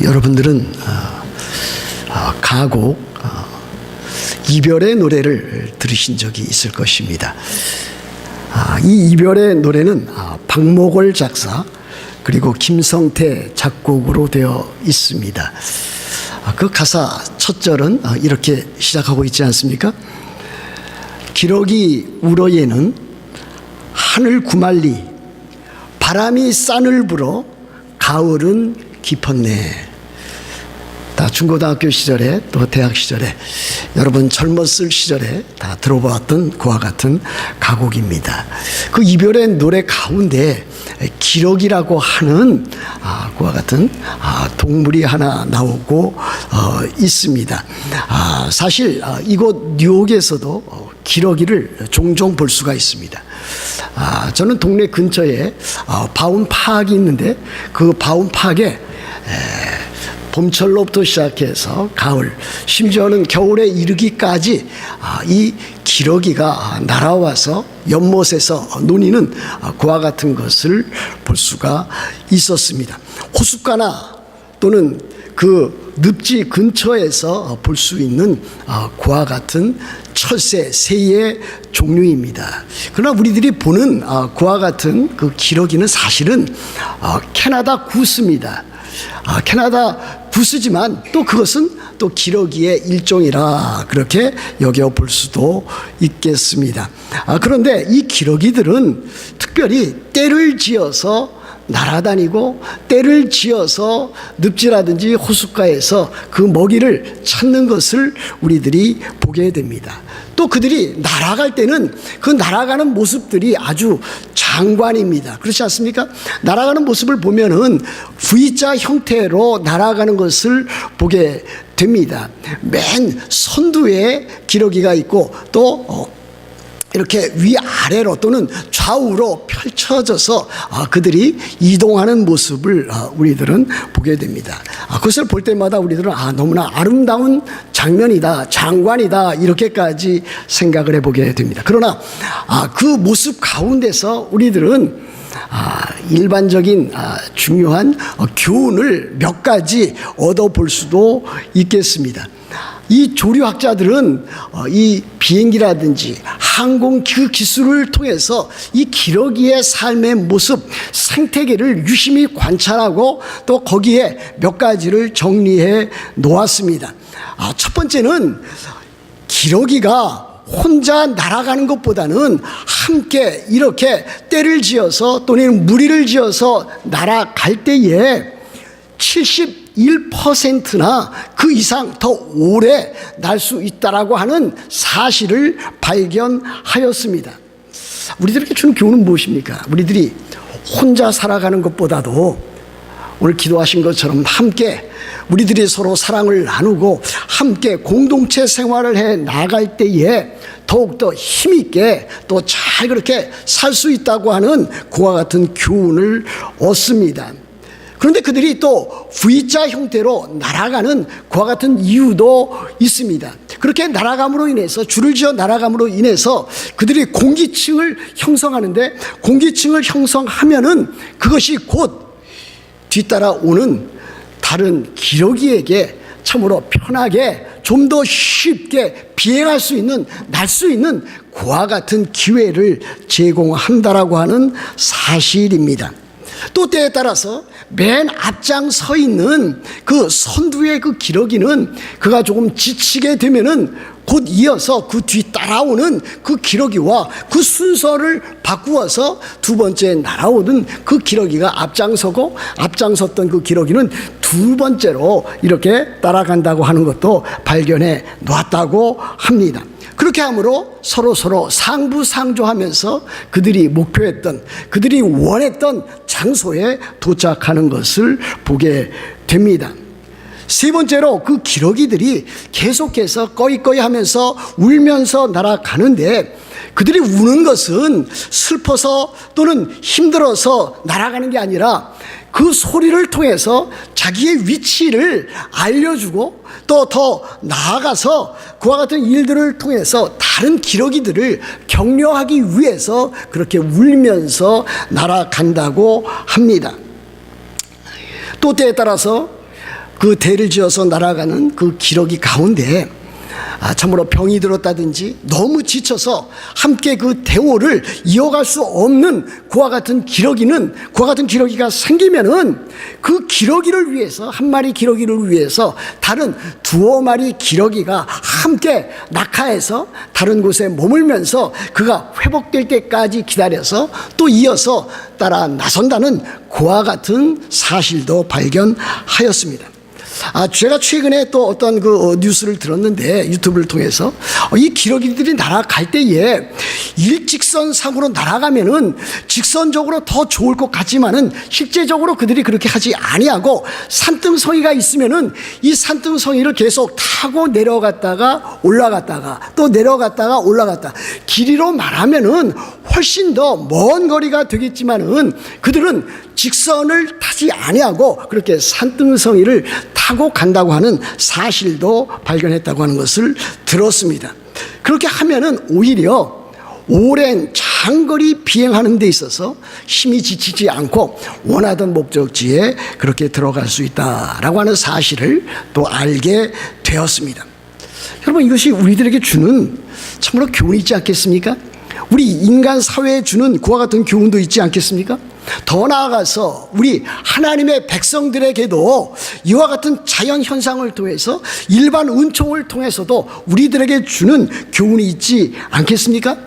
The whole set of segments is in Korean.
여러분들은 가곡 이별의 노래를 들으신 적이 있을 것입니다. 이 이별의 노래는 박목월 작사 그리고 김성태 작곡으로 되어 있습니다. 그 가사 첫 절은 이렇게 시작하고 있지 않습니까? 기러기 우러에는 하늘 구말리 바람이 싸늘 불어 가을은 깊었네. 다 중고등학교 시절에 또 대학 시절에 여러분 젊었을 시절에 다 들어보았던 그와 같은 가곡입니다. 그 이별의 노래 가운데 기러기라고 하는 그와 같은 동물이 하나 나오고 있습니다. 사실 이곳 뉴욕에서도 기러기를 종종 볼 수가 있습니다. 저는 동네 근처에 바운파크가 있는데 그 바운파크에 봄철로부터 시작해서 가을, 심지어는 겨울에 이르기까지 이 기러기가 날아와서 연못에서 논이는 그와 같은 것을 볼 수가 있었습니다. 호숫가나 또는 그 늪지 근처에서 볼 수 있는 그와 같은 철새, 새의 종류입니다. 그러나 우리들이 보는 그와 같은 그 기러기는 사실은 캐나다 구스입니다. 캐나다 구스지만 또 그것은 또 기러기의 일종이라 그렇게 여겨볼 수도 있겠습니다. 그런데 이 기러기들은 특별히 때를 지어서 날아다니고 때를 지어서 늪지라든지 호숫가에서 그 먹이를 찾는 것을 우리들이 보게 됩니다. 또 그들이 날아갈 때는 그 날아가는 모습들이 아주 장관입니다. 그렇지 않습니까? 날아가는 모습을 보면은 V자 형태로 날아가는 것을 보게 됩니다. 맨 선두에 기러기가 있고 또 이렇게 위아래로 또는 좌우로 펼쳐져서 그들이 이동하는 모습을 우리들은 보게 됩니다. 그것을 볼 때마다 우리들은 너무나 아름다운 장면이다, 장관이다 이렇게까지 생각을 해보게 됩니다. 그러나 그 모습 가운데서 우리들은 일반적인 중요한 교훈을 몇 가지 얻어볼 수도 있겠습니다. 이 조류학자들은 이 비행기라든지 항공 그 기술을 통해서 이 기러기의 삶의 모습, 생태계를 유심히 관찰하고 또 거기에 몇 가지를 정리해 놓았습니다. 첫 번째는 기러기가 혼자 날아가는 것보다는 함께 이렇게 떼를 지어서 또는 무리를 지어서 날아갈 때에 71%나 그 이상 더 오래 날 수 있다라고 하는 사실을 발견하였습니다. 우리들에게 주는 교훈은 무엇입니까? 우리들이 혼자 살아가는 것보다도 오늘 기도하신 것처럼 함께 우리들이 서로 사랑을 나누고 함께 공동체 생활을 해 나갈 때에 더욱더 힘있게 또 잘 그렇게 살 수 있다고 하는 그와 같은 교훈을 얻습니다. 그런데 그들이 또 V자 형태로 날아가는 그와 같은 이유도 있습니다. 그렇게 날아감으로 인해서 줄을 지어 날아감으로 인해서 그들이 공기층을 형성하는데 공기층을 형성하면은 그것이 곧 뒤따라 오는 다른 기러기에게 참으로 편하게 좀 더 쉽게 비행할 수 있는 날 수 있는 그와 같은 기회를 제공한다라고 하는 사실입니다. 또 때에 따라서 맨 앞장 서 있는 그 선두의 그 기러기는 그가 조금 지치게 되면은 곧 이어서 그 뒤 따라오는 그 기러기와 그 순서를 바꾸어서 두 번째 날아오던 그 기러기가 앞장서고 앞장섰던 그 기러기는 두 번째로 이렇게 따라간다고 하는 것도 발견해 놨다고 합니다. 그렇게 함으로 서로 상부상조하면서 그들이 목표했던 그들이 원했던 장소에 도착하는 것을 보게 됩니다. 세 번째로 그 기러기들이 계속해서 꺼이꺼이 하면서 울면서 날아가는데 그들이 우는 것은 슬퍼서 또는 힘들어서 날아가는 게 아니라 그 소리를 통해서 자기의 위치를 알려주고 또 더 나아가서 그와 같은 일들을 통해서 다른 기러기들을 격려하기 위해서 그렇게 울면서 날아간다고 합니다. 또 때에 따라서 그 대를 지어서 날아가는 그 기러기 가운데 참으로 병이 들었다든지 너무 지쳐서 함께 그 대오를 이어갈 수 없는 그와 같은 기러기가 생기면은 그 기러기를 위해서, 한 마리 기러기를 위해서 다른 두어 마리 기러기가 함께 낙하해서 다른 곳에 머물면서 그가 회복될 때까지 기다려서 또 이어서 따라 나선다는 그와 같은 사실도 발견하였습니다. 제가 최근에 또 어떤 그 뉴스를 들었는데, 유튜브를 통해서 이 기러기들이 날아갈 때에 일직선상으로 날아가면은 직선적으로 더 좋을 것 같지만은 실제적으로 그들이 그렇게 하지 아니하고 산등성이가 있으면은 이 산등성이를 계속 타고 내려갔다가 올라갔다가 또 내려갔다가 올라갔다, 길이로 말하면은 훨씬 더 먼 거리가 되겠지만은 그들은 직선을 타지 아니하고 그렇게 산등성이를 타고 간다고 하는 사실도 발견했다고 하는 것을 들었습니다. 그렇게 하면은 오히려 오랜 장거리 비행하는 데 있어서 힘이 지치지 않고 원하던 목적지에 그렇게 들어갈 수 있다라고 하는 사실을 또 알게 되었습니다. 여러분, 이것이 우리들에게 주는 참으로 교훈이 있지 않겠습니까? 우리 인간 사회에 주는 그와 같은 교훈도 있지 않겠습니까? 더 나아가서 우리 하나님의 백성들에게도 이와 같은 자연 현상을 통해서, 일반 은총을 통해서도 우리들에게 주는 교훈이 있지 않겠습니까?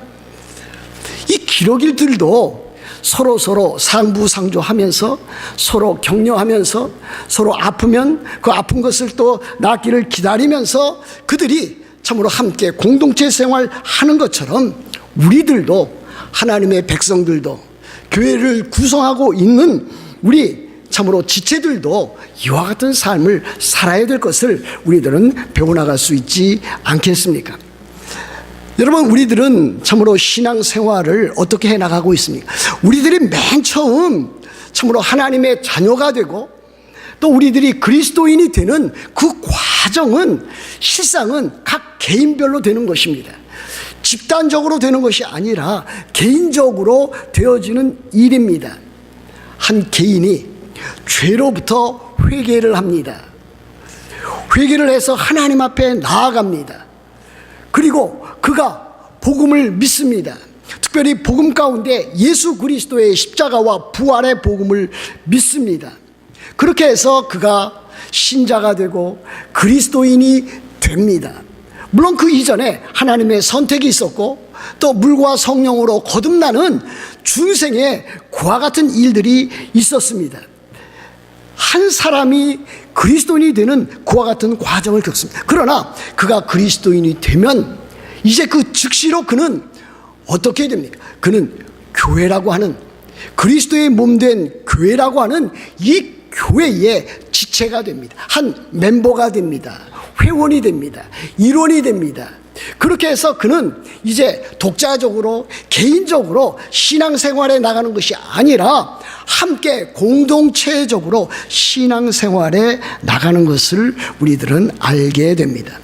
이 기러기들도 서로 상부상조하면서 서로 격려하면서 서로 아프면 그 아픈 것을 또 낫기를 기다리면서 그들이 참으로 함께 공동체 생활하는 것처럼 우리들도, 하나님의 백성들도, 교회를 구성하고 있는 우리 참으로 지체들도 이와 같은 삶을 살아야 될 것을 우리들은 배워나갈 수 있지 않겠습니까? 여러분, 우리들은 참으로 신앙생활을 어떻게 해나가고 있습니까? 우리들이 맨 처음 참으로 하나님의 자녀가 되고 또 우리들이 그리스도인이 되는 그 과정은 실상은 각 개인별로 되는 것입니다. 집단적으로 되는 것이 아니라 개인적으로 되어지는 일입니다. 한 개인이 죄로부터 회개를 합니다. 회개를 해서 하나님 앞에 나아갑니다. 그리고 그가 복음을 믿습니다. 특별히 복음 가운데 예수 그리스도의 십자가와 부활의 복음을 믿습니다. 그렇게 해서 그가 신자가 되고 그리스도인이 됩니다. 물론 그 이전에 하나님의 선택이 있었고 또 물과 성령으로 거듭나는 중생의 그와 같은 일들이 있었습니다. 한 사람이 그리스도인이 되는 그와 같은 과정을 겪습니다. 그러나 그가 그리스도인이 되면 이제 그 즉시로 그는 어떻게 됩니까? 그는 교회라고 하는, 그리스도의 몸된 교회라고 하는 이 교회의 지체가 됩니다. 한 멤버가 됩니다. 회원이 됩니다. 일원이 됩니다. 그렇게 해서 그는 이제 독자적으로, 개인적으로 신앙생활에 나가는 것이 아니라 함께 공동체적으로 신앙생활에 나가는 것을 우리들은 알게 됩니다.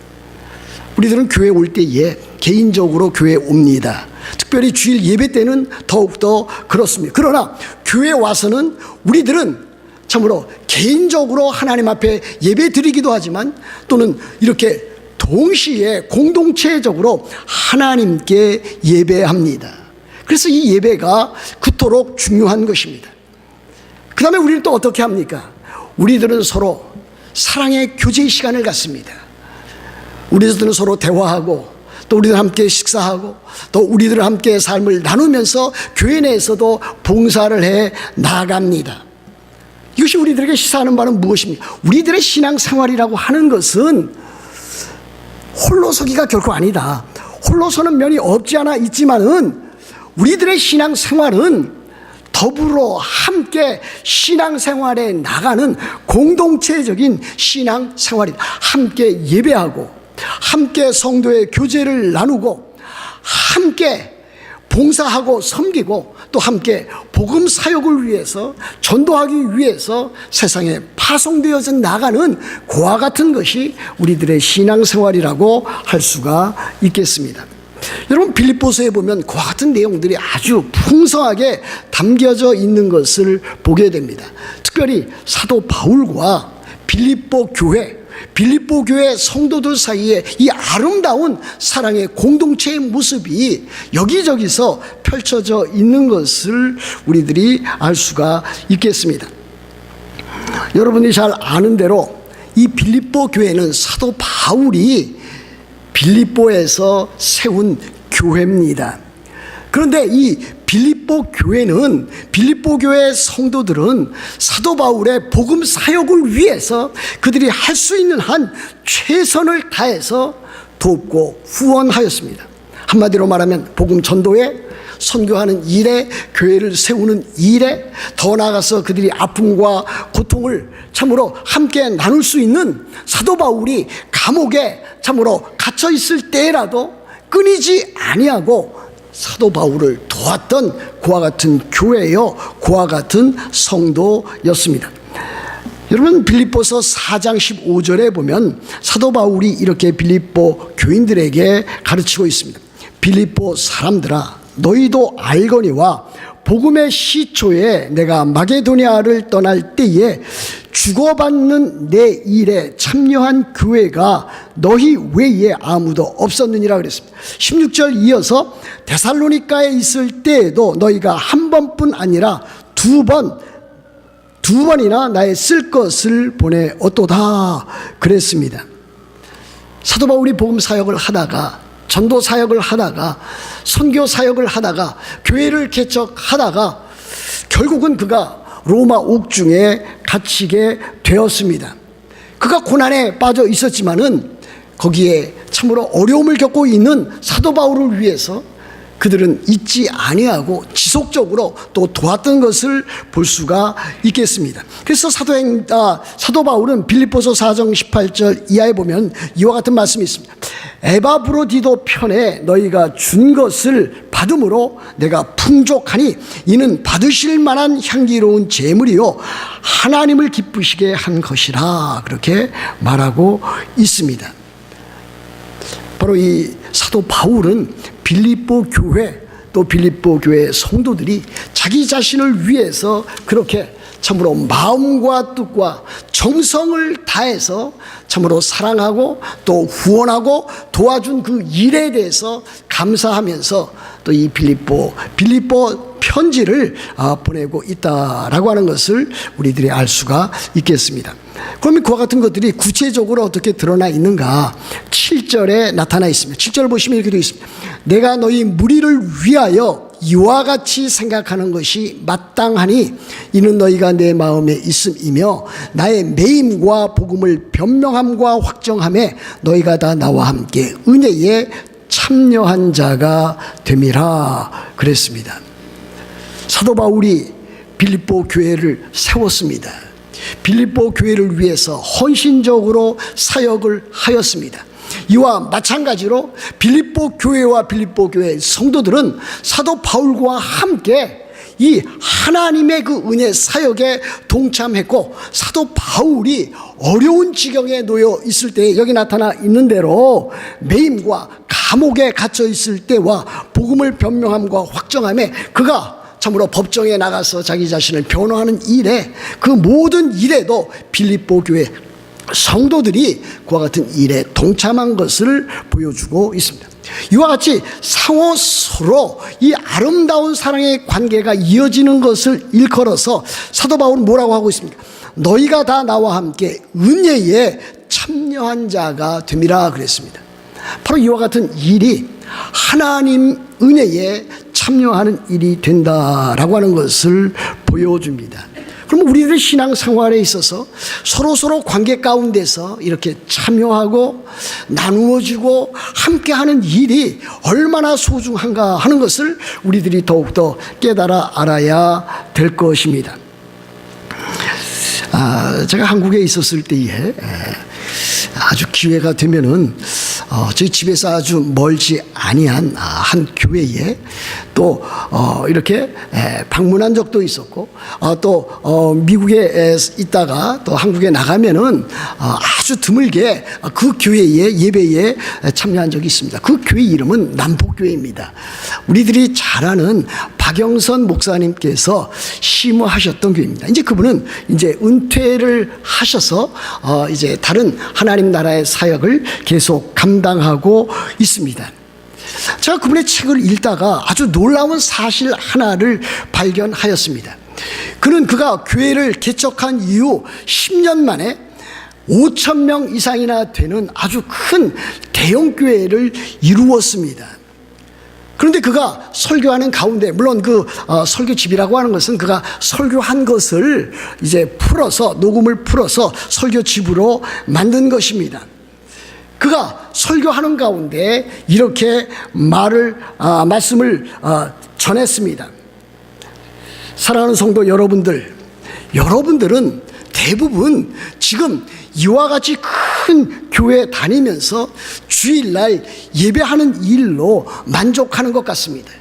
우리들은 교회 올 때에 개인적으로 교회에 옵니다. 특별히 주일 예배 때는 더욱더 그렇습니다. 그러나 교회에 와서는 우리들은 참으로 개인적으로 하나님 앞에 예배 드리기도 하지만 또는 이렇게 동시에 공동체적으로 하나님께 예배합니다. 그래서 이 예배가 그토록 중요한 것입니다. 그 다음에 우리는 또 어떻게 합니까? 우리들은 서로 사랑의 교제 시간을 갖습니다. 우리들은 서로 대화하고 또 우리들 함께 식사하고 또 우리들 함께 삶을 나누면서 교회 내에서도 봉사를 해 나갑니다. 이것이 우리들에게 시사하는 바는 무엇입니까? 우리들의 신앙생활이라고 하는 것은 홀로서기가 결코 아니다. 홀로서는 면이 없지 않아 있지만은 우리들의 신앙생활은 더불어 함께 신앙생활에 나가는 공동체적인 신앙생활이다. 함께 예배하고 함께 성도의 교제를 나누고 함께 봉사하고 섬기고 또 함께 복음 사역을 위해서, 전도하기 위해서 세상에 파송되어져 나가는 그와 같은 것이 우리들의 신앙생활이라고 할 수가 있겠습니다. 여러분, 빌립보서에 보면 그와 같은 내용들이 아주 풍성하게 담겨져 있는 것을 보게 됩니다. 특별히 사도 바울과 빌립보 교회 성도들 사이에 이 아름다운 사랑의 공동체의 모습이 여기저기서 펼쳐져 있는 것을 우리들이 알 수가 있겠습니다. 여러분이 잘 아는 대로 이 빌립보 교회는 사도 바울이 빌립보에서 세운 교회입니다. 그런데 이 빌립보 교회 성도들은 사도 바울의 복음 사역을 위해서 그들이 할 수 있는 한 최선을 다해서 돕고 후원하였습니다. 한마디로 말하면 복음 전도에, 선교하는 일에, 교회를 세우는 일에, 더 나아가서 그들이 아픔과 고통을 참으로 함께 나눌 수 있는, 사도 바울이 감옥에 참으로 갇혀 있을 때라도 끊이지 아니하고 사도 바울을 도왔던 그와 같은 교회요, 그와 같은 성도였습니다. 여러분, 빌립보서 4장 15절에 보면 사도 바울이 이렇게 빌립보 교인들에게 가르치고 있습니다. 빌립보 사람들아, 너희도 알거니와 복음의 시초에 내가 마게도니아를 떠날 때에 주고받는 내 일에 참여한 교회가 너희 외에 아무도 없었느니라 그랬습니다. 16절 이어서 데살로니가에 있을 때에도 너희가 한 번뿐 아니라 두 번이나 나의 쓸 것을 보내었도다 그랬습니다. 사도 바울이 복음 사역을 하다가, 전도 사역을 하다가, 선교 사역을 하다가, 교회를 개척하다가 결국은 그가 로마 옥중에 갇히게 되었습니다. 그가 고난에 빠져 있었지만은 거기에 참으로 어려움을 겪고 있는 사도 바울을 위해서 그들은 잊지 아니하고 지속적으로 또 도왔던 것을 볼 수가 있겠습니다. 그래서 사도 바울은 빌립보서 4장 18절 이하에 보면 이와 같은 말씀이 있습니다. 에바브로디도 편에 너희가 준 것을 받음으로 내가 풍족하니 이는 받으실 만한 향기로운 제물이요 하나님을 기쁘시게 한 것이라, 그렇게 말하고 있습니다. 바로 이 사도 바울은 빌립보 교회, 또 빌립보 교회 성도들이 자기 자신을 위해서 그렇게 참으로 마음과 뜻과 정성을 다해서 참으로 사랑하고 또 후원하고 도와준 그 일에 대해서 감사하면서 또 이 빌립보 편지를 보내고 있다라고 하는 것을 우리들이 알 수가 있겠습니다. 그러면 그와 같은 것들이 구체적으로 어떻게 드러나 있는가? 7절에 나타나 있습니다. 7절 보시면 이렇게 되어 있습니다. 내가 너희 무리를 위하여 이와 같이 생각하는 것이 마땅하니 이는 너희가 내 마음에 있음이며 나의 매임과 복음을 변명함과 확정함에 너희가 다 나와 함께 은혜에 참여한 자가 됨이라 그랬습니다. 사도 바울이 빌립보 교회를 세웠습니다. 빌립보 교회를 위해서 헌신적으로 사역을 하였습니다. 이와 마찬가지로 빌립보 교회와 빌립보 교회 성도들은 사도 바울과 함께 이 하나님의 그 은혜 사역에 동참했고, 사도 바울이 어려운 지경에 놓여 있을 때 여기 나타나 있는 대로 매임과 감옥에 갇혀 있을 때와 복음을 변명함과 확정함에 그가 참으로 법정에 나가서 자기 자신을 변호하는 일에, 그 모든 일에도 빌립보 교회 성도들이 그와 같은 일에 동참한 것을 보여주고 있습니다. 이와 같이 상호 서로 이 아름다운 사랑의 관계가 이어지는 것을 일컬어서 사도 바울은 뭐라고 하고 있습니까? 너희가 다 나와 함께 은혜에 참여한 자가 됨이라 그랬습니다. 바로 이와 같은 일이 하나님 은혜에 참여하는 일이 된다라고 하는 것을 보여줍니다. 그럼 우리들의 신앙생활에 있어서 서로 관계 가운데서 이렇게 참여하고 나누어지고 함께하는 일이 얼마나 소중한가 하는 것을 우리들이 더욱더 깨달아 알아야 될 것입니다. 제가 한국에 있었을 때에 아주 기회가 되면은 저희 집에서 아주 멀지 아니한 한 교회에 또 이렇게 방문한 적도 있었고, 또 미국에 있다가 또 한국에 나가면은 아주 드물게 그 교회의 예배에 참여한 적이 있습니다. 그 교회 이름은 남복교회입니다. 우리들이 잘 아는 박영선 목사님께서 심호하셨던 교회입니다. 이제 그분은 이제 은퇴를 하셔서 이제 다른 하나님 나라의 사역을 계속 감당하고 있습니다. 제가 그분의 책을 읽다가 아주 놀라운 사실 하나를 발견하였습니다. 그가 교회를 개척한 이후 10년 만에 5,000명 이상이나 되는 아주 큰 대형 교회를 이루었습니다. 그런데 그가 설교하는 가운데, 물론 설교집이라고 하는 것은 그가 설교한 것을 이제 풀어서, 녹음을 풀어서 설교집으로 만든 것입니다. 그가 설교하는 가운데 이렇게 말씀을 전했습니다. 사랑하는 성도 여러분들은 대부분 지금 이와 같이 큰 교회 다니면서 주일날 예배하는 일로 만족하는 것 같습니다.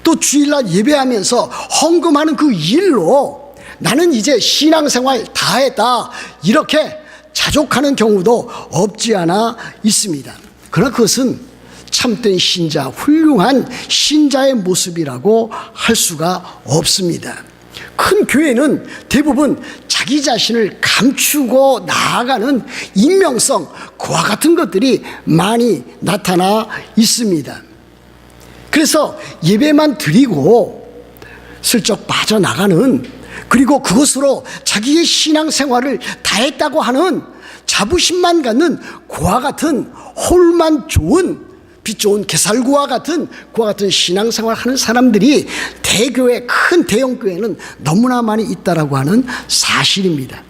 또 주일날 예배하면서 헌금하는 그 일로 나는 이제 신앙생활 다 했다, 이렇게 자족하는 경우도 없지 않아 있습니다. 그러나 그것은 참된 신자, 훌륭한 신자의 모습이라고 할 수가 없습니다. 큰 교회는 대부분 자기 자신을 감추고 나아가는 익명성, 그와 같은 것들이 많이 나타나 있습니다. 그래서 예배만 드리고 슬쩍 빠져나가는, 그리고 그것으로 자기의 신앙생활을 다했다고 하는 자부심만 갖는 그와 같은 홀만 좋은, 빛 좋은 개살구와 같은 그와 같은 신앙생활을 하는 사람들이 대교회, 큰 대형교회는 너무나 많이 있다라고 하는 사실입니다.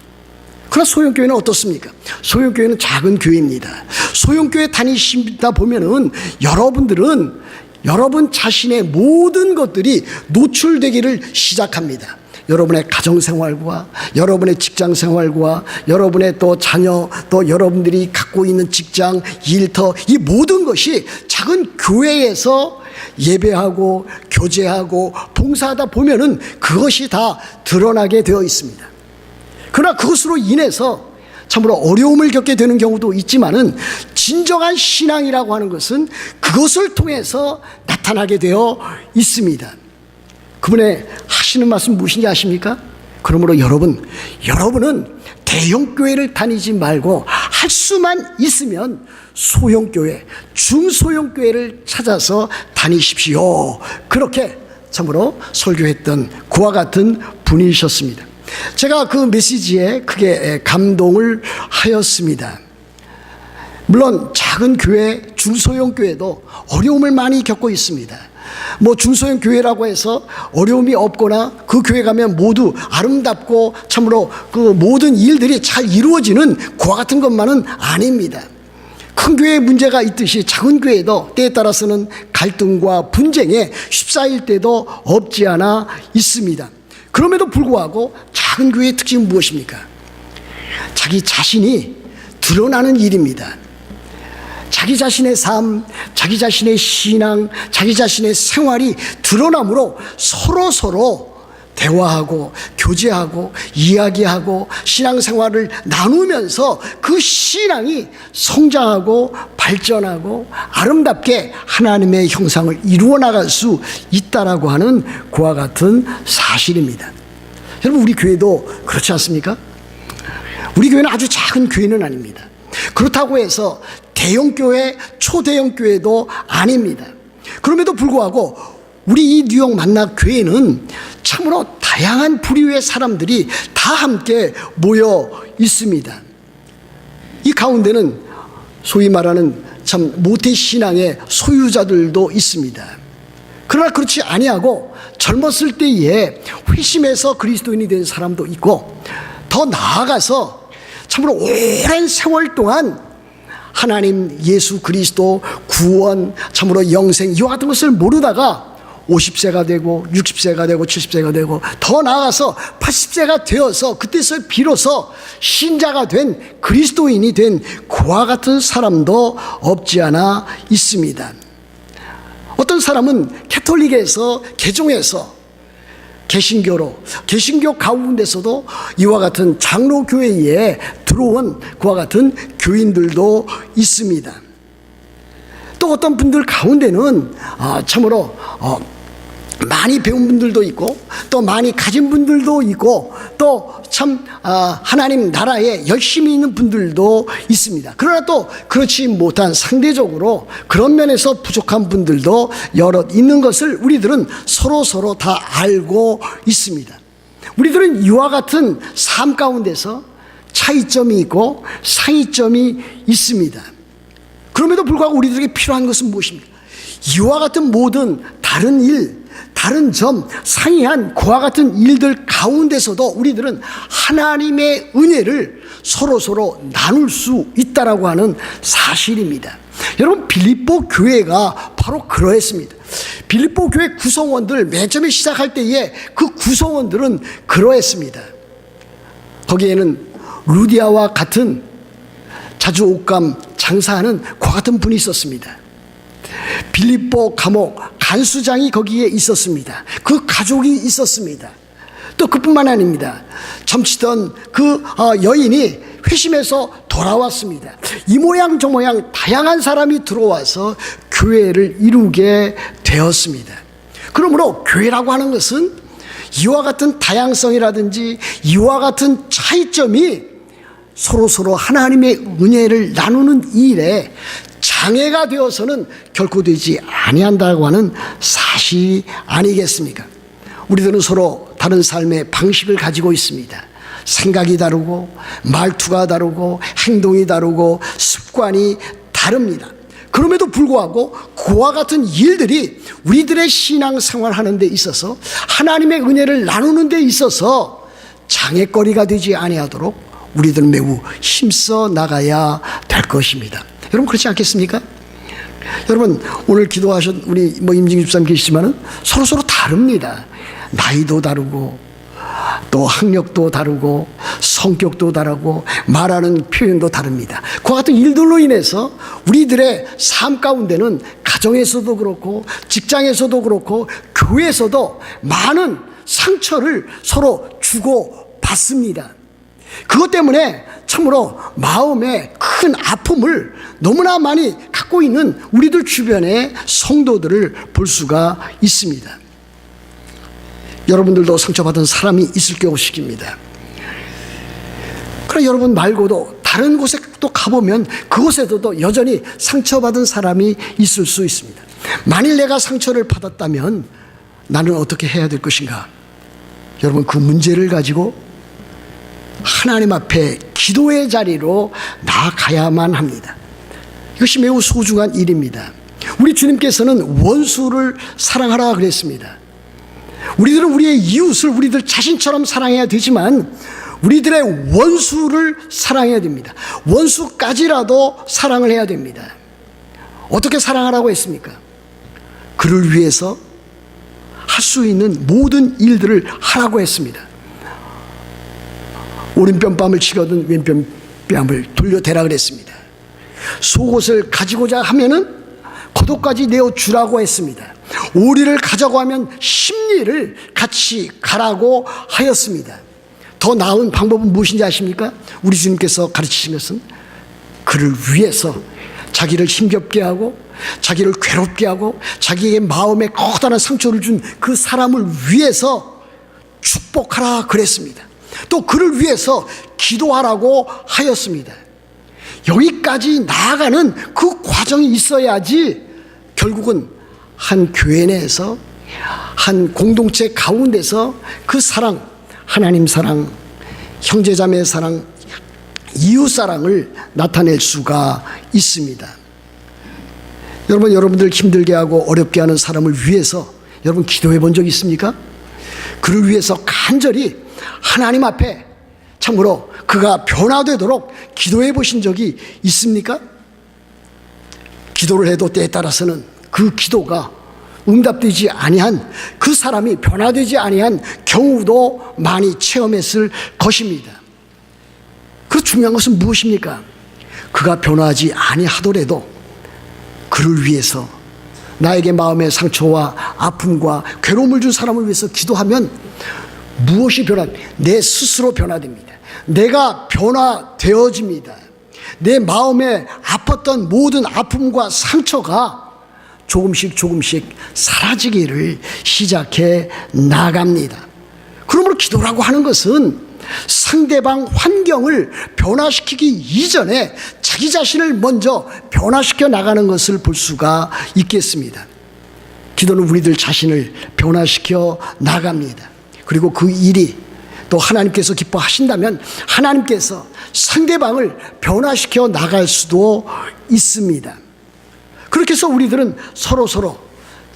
그러나 소형교회는 어떻습니까? 소형교회는 작은 교회입니다. 소형교회 다니시다 보면은 여러분들은 여러분 자신의 모든 것들이 노출되기를 시작합니다. 여러분의 가정생활과 여러분의 직장생활과 여러분의 또 자녀, 또 여러분들이 갖고 있는 직장, 일터, 이 모든 것이 작은 교회에서 예배하고 교제하고 봉사하다 보면은 그것이 다 드러나게 되어 있습니다. 그러나 그것으로 인해서 참으로 어려움을 겪게 되는 경우도 있지만은 진정한 신앙이라고 하는 것은 그것을 통해서 나타나게 되어 있습니다. 그분의 하시는 말씀 무엇인지 아십니까? 그러므로 여러분은 대형교회를 다니지 말고 할 수만 있으면 소형교회, 중소형교회를 찾아서 다니십시오. 그렇게 참으로 설교했던 그와 같은 분이셨습니다. 제가 그 메시지에 크게 감동을 하였습니다. 물론 작은 교회, 중소형 교회도 어려움을 많이 겪고 있습니다. 중소형 교회라고 해서 어려움이 없거나 그 교회 가면 모두 아름답고 참으로 그 모든 일들이 잘 이루어지는 그와 같은 것만은 아닙니다. 큰 교회에 문제가 있듯이 작은 교회도 때에 따라서는 갈등과 분쟁에 휩싸일 때도 없지 않아 있습니다. 그럼에도 불구하고 작은 교회의 특징은 무엇입니까? 자기 자신이 드러나는 일입니다. 자기 자신의 삶, 자기 자신의 신앙, 자기 자신의 생활이 드러남으로 서로 대화하고 교제하고 이야기하고 신앙생활을 나누면서 그 신앙이 성장하고 발전하고 아름답게 하나님의 형상을 이루어 나갈 수 있다라고 하는 그와 같은 사실입니다. 여러분, 우리 교회도 그렇지 않습니까? 우리 교회는 아주 작은 교회는 아닙니다. 그렇다고 해서 대형교회, 초대형교회도 아닙니다. 그럼에도 불구하고 우리 이 뉴욕 만나 교회는 참으로 다양한 부류의 사람들이 다 함께 모여 있습니다. 이 가운데는 소위 말하는 참 모태신앙의 소유자들도 있습니다. 그러나 그렇지 아니하고 젊었을 때에 회심해서 그리스도인이 된 사람도 있고, 더 나아가서 참으로 오랜 세월 동안 하나님, 예수 그리스도, 구원, 참으로 영생, 이와 같은 것을 모르다가 50세가 되고 60세가 되고 70세가 되고 더 나아가서 80세가 되어서 그때서 비로소 신자가 된, 그리스도인이 된 그와 같은 사람도 없지 않아 있습니다. 어떤 사람은 캐톨릭에서 개종해서 개신교 가운데서도 이와 같은 장로교회에 들어온 그와 같은 교인들도 있습니다. 또 어떤 분들 가운데는 참으로 많이 배운 분들도 있고 또 많이 가진 분들도 있고 또 참 하나님 나라에 열심히 있는 분들도 있습니다. 그러나 또 그렇지 못한 상대적으로 그런 면에서 부족한 분들도 여럿 있는 것을 우리들은 서로 다 알고 있습니다. 우리들은 이와 같은 삶 가운데서 차이점이 있고 상이점이 있습니다. 그럼에도 불구하고 우리들에게 필요한 것은 무엇입니까? 이와 같은 모든 다른 일, 다른 점, 상이한 그와 같은 일들 가운데서도 우리들은 하나님의 은혜를 서로 나눌 수 있다라고 하는 사실입니다. 여러분, 빌립보 교회가 바로 그러했습니다. 빌립보 교회 구성원들 맨 처음에 시작할 때에 그 구성원들은 그러했습니다. 거기에는 루디아와 같은 자주 옷감 장사하는 그와 같은 분이 있었습니다. 빌립보 감옥 간수장이 거기에 있었습니다. 그 가족이 있었습니다. 또 그뿐만 아닙니다. 점치던 그 여인이 회심해서 돌아왔습니다. 이 모양 저 모양 다양한 사람이 들어와서 교회를 이루게 되었습니다. 그러므로 교회라고 하는 것은 이와 같은 다양성이라든지 이와 같은 차이점이 서로 하나님의 은혜를 나누는 일에 장애가 되어서는 결코 되지 아니한다고 하는 사실이 아니겠습니까? 우리들은 서로 다른 삶의 방식을 가지고 있습니다. 생각이 다르고 말투가 다르고 행동이 다르고 습관이 다릅니다. 그럼에도 불구하고 그와 같은 일들이 우리들의 신앙생활 하는 데 있어서 하나님의 은혜를 나누는 데 있어서 장애거리가 되지 아니하도록 우리들은 매우 힘써 나가야 될 것입니다. 여러분, 그렇지 않겠습니까? 여러분, 오늘 기도하신 우리 임진규 집사님 계시지만은 서로 다릅니다. 나이도 다르고 또 학력도 다르고 성격도 다르고 말하는 표현도 다릅니다. 그와 같은 일들로 인해서 우리들의 삶 가운데는 가정에서도 그렇고 직장에서도 그렇고 교회에서도 많은 상처를 서로 주고 받습니다. 그것 때문에 참으로 마음에 큰 아픔을 너무나 많이 갖고 있는 우리들 주변의 성도들을 볼 수가 있습니다. 여러분들도 상처받은 사람이 있을 것입니다. 그러나 여러분 말고도 다른 곳에 또 가보면 그곳에도 여전히 상처받은 사람이 있을 수 있습니다. 만일 내가 상처를 받았다면 나는 어떻게 해야 될 것인가? 여러분, 그 문제를 가지고 하나님 앞에 기도의 자리로 나아가야만 합니다. 이것이 매우 소중한 일입니다. 우리 주님께서는 원수를 사랑하라 그랬습니다. 우리들은 우리의 이웃을 우리들 자신처럼 사랑해야 되지만 우리들의 원수를 사랑해야 됩니다. 원수까지라도 사랑을 해야 됩니다. 어떻게 사랑하라고 했습니까? 그를 위해서 할 수 있는 모든 일들을 하라고 했습니다. 오른편뺨을 치거든 왼편뺨을 돌려대라 그랬습니다. 속옷을 가지고자 하면은 겉옷까지 내어주라고 했습니다. 오리를 가자고 하면 심리를 같이 가라고 하였습니다. 더 나은 방법은 무엇인지 아십니까? 우리 주님께서 가르치신 것은 그를 위해서 자기를 힘겹게 하고 자기를 괴롭게 하고 자기의 마음에 커다란 상처를 준 그 사람을 위해서 축복하라 그랬습니다. 또 그를 위해서 기도하라고 하였습니다. 여기까지 나아가는 그 과정이 있어야지 결국은 한 교회 내에서 한 공동체 가운데서 그 사랑, 하나님 사랑, 형제자매 사랑, 이웃 사랑을 나타낼 수가 있습니다. 여러분, 여러분들 힘들게 하고 어렵게 하는 사람을 위해서 여러분 기도해 본 적 있습니까? 그를 위해서 간절히 하나님 앞에 참으로 그가 변화되도록 기도해 보신 적이 있습니까? 기도를 해도 때에 따라서는 그 기도가 응답되지 아니한, 그 사람이 변화되지 아니한 경우도 많이 체험했을 것입니다. 그 중요한 것은 무엇입니까? 그가 변화하지 아니하더라도 그를 위해서 나에게 마음의 상처와 아픔과 괴로움을 준 사람을 위해서 기도하면 무엇이 내 스스로 변화됩니다. 내가 변화되어집니다. 내 마음에 아팠던 모든 아픔과 상처가 조금씩 사라지기를 시작해 나갑니다. 그러므로 기도라고 하는 것은 상대방 환경을 변화시키기 이전에 자기 자신을 먼저 변화시켜 나가는 것을 볼 수가 있겠습니다. 기도는 우리들 자신을 변화시켜 나갑니다. 그리고 그 일이 또 하나님께서 기뻐하신다면 하나님께서 상대방을 변화시켜 나갈 수도 있습니다. 그렇게 해서 우리들은 서로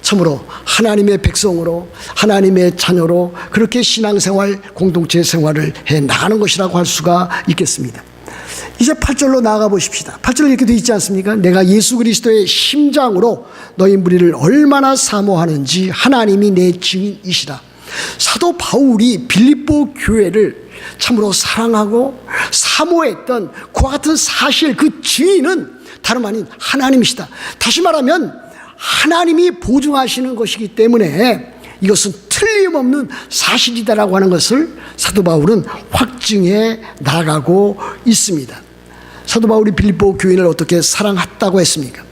참으로 하나님의 백성으로, 하나님의 자녀로 그렇게 신앙생활, 공동체 생활을 해 나가는 것이라고 할 수가 있겠습니다. 이제 8절로 나아가 보십시다. 8절 이렇게 되어 있지 않습니까? 내가 예수 그리스도의 심장으로 너희 무리를 얼마나 사모하는지 하나님이 내 증인이시라. 사도 바울이 빌립보 교회를 참으로 사랑하고 사모했던 그와 같은 사실, 그 증인은 다름 아닌 하나님이시다. 다시 말하면 하나님이 보증하시는 것이기 때문에 이것은 틀림없는 사실이다라고 하는 것을 사도 바울은 확증해 나가고 있습니다. 사도 바울이 빌립보 교인을 어떻게 사랑했다고 했습니까?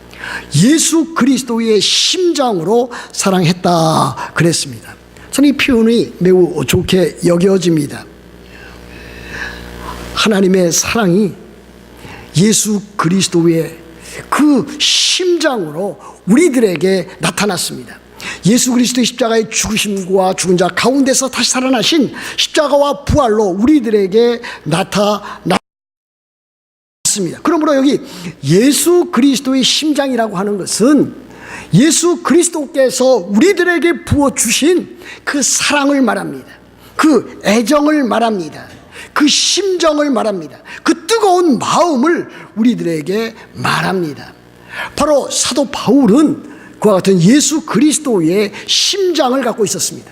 예수 그리스도의 심장으로 사랑했다 그랬습니다. 저는 이 표현이 매우 좋게 여겨집니다. 하나님의 사랑이 예수 그리스도의 그 심장으로 우리들에게 나타났습습니다. 예수 그리스도의 십자가의 죽으심과 죽은 자 가운데서 다시 살아나신 십자가와 부활로 우리들에게 나타났습니다. 그러므로 여기 예수 그리스도의 심장이라고 하는 것은 예수 그리스도께서 우리들에게 부어주신 그 사랑을 말합니다. 그 애정을 말합니다. 그 심정을 말합니다. 그 뜨거운 마음을 우리들에게 말합니다. 바로 사도 바울은 그와 같은 예수 그리스도의 심장을 갖고 있었습니다.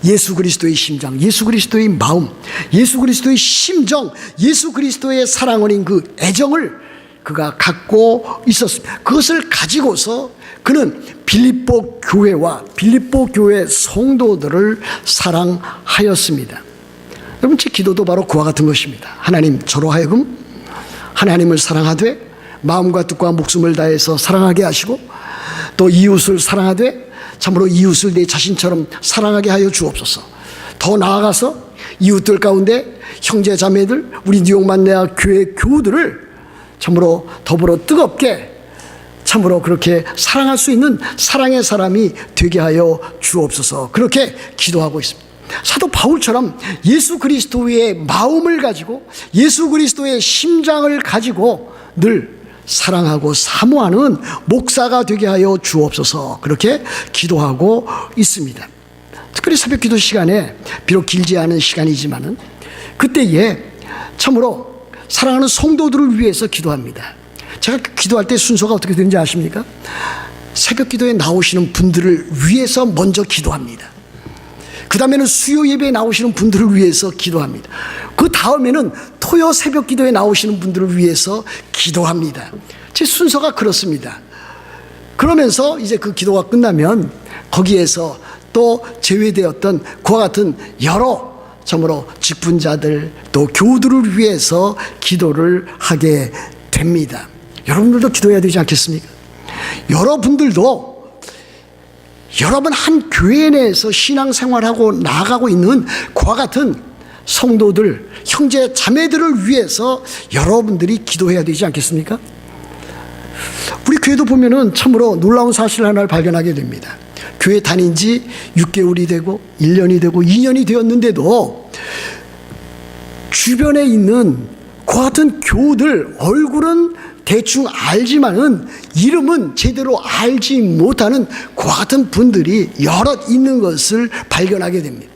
예수 그리스도의 심장, 예수 그리스도의 마음, 예수 그리스도의 심정, 예수 그리스도의 사랑 어린 그 애정을 그가 갖고 있었습니다. 그것을 가지고서 그는 빌립보 교회와 빌립보 교회 성도들을 사랑하였습니다. 여러분, 제 기도도 바로 그와 같은 것입니다. 하나님, 저로 하여금 하나님을 사랑하되 마음과 뜻과 목숨을 다해서 사랑하게 하시고 또 이웃을 사랑하되 참으로 이웃을 내 자신처럼 사랑하게 하여 주옵소서. 더 나아가서 이웃들 가운데 형제 자매들, 우리 뉴욕만내와 교회 교우들을 참으로 더불어 뜨겁게 참으로 그렇게 사랑할 수 있는 사랑의 사람이 되게 하여 주옵소서. 그렇게 기도하고 있습니다. 사도 바울처럼 예수 그리스도의 마음을 가지고 예수 그리스도의 심장을 가지고 늘 사랑하고 사모하는 목사가 되게 하여 주옵소서. 그렇게 기도하고 있습니다. 특별히 새벽 기도 시간에 비록 길지 않은 시간이지만은 그때에 참으로 사랑하는 성도들을 위해서 기도합니다. 제가 기도할 때 순서가 어떻게 되는지 아십니까? 새벽 기도에 나오시는 분들을 위해서 먼저 기도합니다. 그 다음에는 수요 예배에 나오시는 분들을 위해서 기도합니다. 그 다음에는 토요 새벽 기도에 나오시는 분들을 위해서 기도합니다. 제 순서가 그렇습니다. 그러면서 이제 그 기도가 끝나면 거기에서 또 제외되었던 그와 같은 여러 참으로 직분자들 또 교우들을 위해서 기도를 하게 됩니다. 여러분들도 기도해야 되지 않겠습니까? 여러분들도 여러분 한 교회 내에서 신앙생활하고 나아가고 있는 그와 같은 성도들, 형제 자매들을 위해서 여러분들이 기도해야 되지 않겠습니까? 우리 교회도 보면은 참으로 놀라운 사실 하나를 발견하게 됩니다. 교회 다닌 지 6개월이 되고 1년이 되고 2년이 되었는데도 주변에 있는 그 같은 교우들 얼굴은 대충 알지만은 이름은 제대로 알지 못하는 그 같은 분들이 여럿 있는 것을 발견하게 됩니다.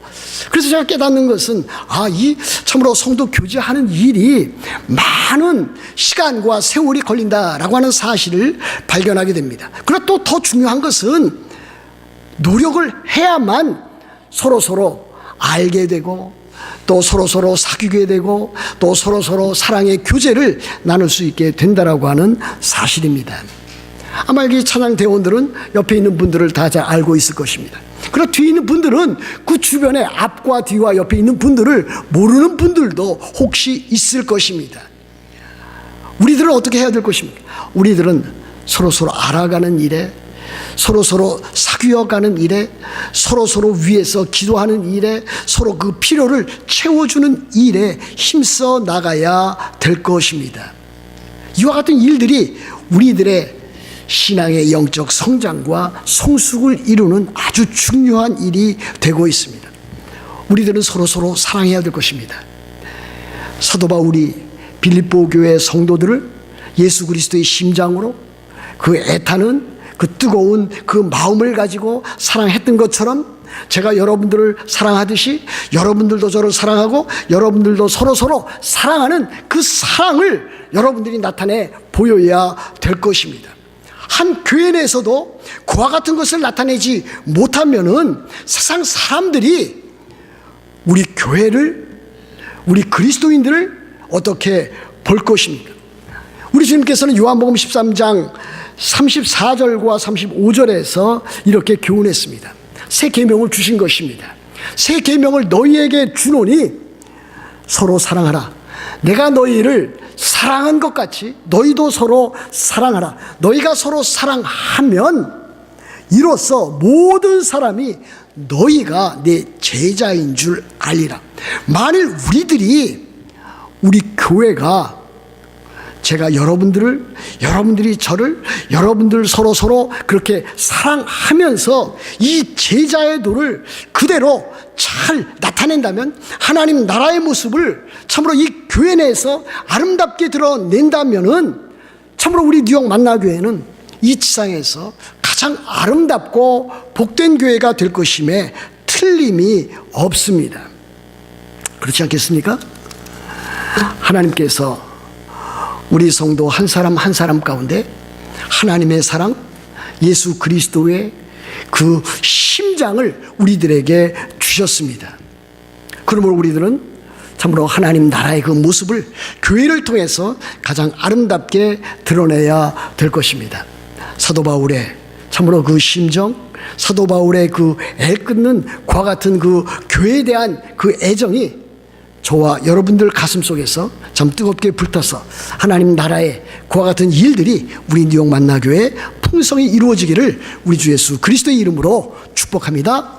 그래서 제가 깨닫는 것은 이 참으로 성도 교제하는 일이 많은 시간과 세월이 걸린다라고 하는 사실을 발견하게 됩니다. 그러나 또 더 중요한 것은 노력을 해야만 서로 알게 되고 또 서로 사귀게 되고 또 서로 사랑의 교제를 나눌 수 있게 된다라고 하는 사실입니다. 아마 여기 찬양 대원들은 옆에 있는 분들을 다 잘 알고 있을 것입니다. 그리고 뒤에 있는 분들은 그 주변에 앞과 뒤와 옆에 있는 분들을 모르는 분들도 혹시 있을 것입니다. 우리들은 어떻게 해야 될 것입니까? 우리들은 서로서로 알아가는 일에, 서로서로 사귀어가는 일에, 서로서로 위해서 기도하는 일에, 서로 그 필요를 채워주는 일에 힘써 나가야 될 것입니다. 이와 같은 일들이 우리들의 신앙의 영적 성장과 성숙을 이루는 아주 중요한 일이 되고 있습니다. 우리들은 서로서로 사랑해야 될 것입니다. 사도 바울이 빌립보 교회 성도들을 예수 그리스도의 심장으로 그 애타는 그 뜨거운 그 마음을 가지고 사랑했던 것처럼 제가 여러분들을 사랑하듯이 여러분들도 저를 사랑하고 여러분들도 서로서로 사랑하는 그 사랑을 여러분들이 나타내 보여야 될 것입니다. 한 교회 내에서도 그와 같은 것을 나타내지 못하면은 세상 사람들이 우리 교회를, 우리 그리스도인들을 어떻게 볼 것입니까? 우리 주님께서는 요한복음 13장 34절과 35절에서 이렇게 교훈했습니다. 새 계명을 주신 것입니다. 새 계명을 너희에게 주노니 서로 사랑하라. 내가 너희를 사랑한 것 같이 너희도 서로 사랑하라. 너희가 서로 사랑하면 이로써 모든 사람이 너희가 내 제자인 줄 알리라. 만일 우리 교회가 제가 여러분들이 저를, 여러분들 서로 그렇게 사랑하면서 이 제자의 도를 그대로 잘 나타낸다면, 하나님 나라의 모습을 참으로 이 교회 내에서 아름답게 드러낸다면은 참으로 우리 뉴욕 만나교회는 이 지상에서 가장 아름답고 복된 교회가 될 것임에 틀림이 없습니다. 그렇지 않겠습니까? 하나님께서 우리 성도 한 사람 한 사람 가운데 하나님의 사랑, 예수 그리스도의 그 심장을 우리들에게 주셨습니다. 그러므로 우리들은 참으로 하나님 나라의 그 모습을 교회를 통해서 가장 아름답게 드러내야 될 것입니다. 사도 바울의 참으로 그 심정, 사도 바울의 그 애끓는 그와 같은 그 교회에 대한 그 애정이 저와 여러분들 가슴 속에서 참 뜨겁게 불타서 하나님 나라의 그와 같은 일들이 우리 뉴욕 만나교회에 풍성히 이루어지기를 우리 주 예수 그리스도의 이름으로 축복합니다.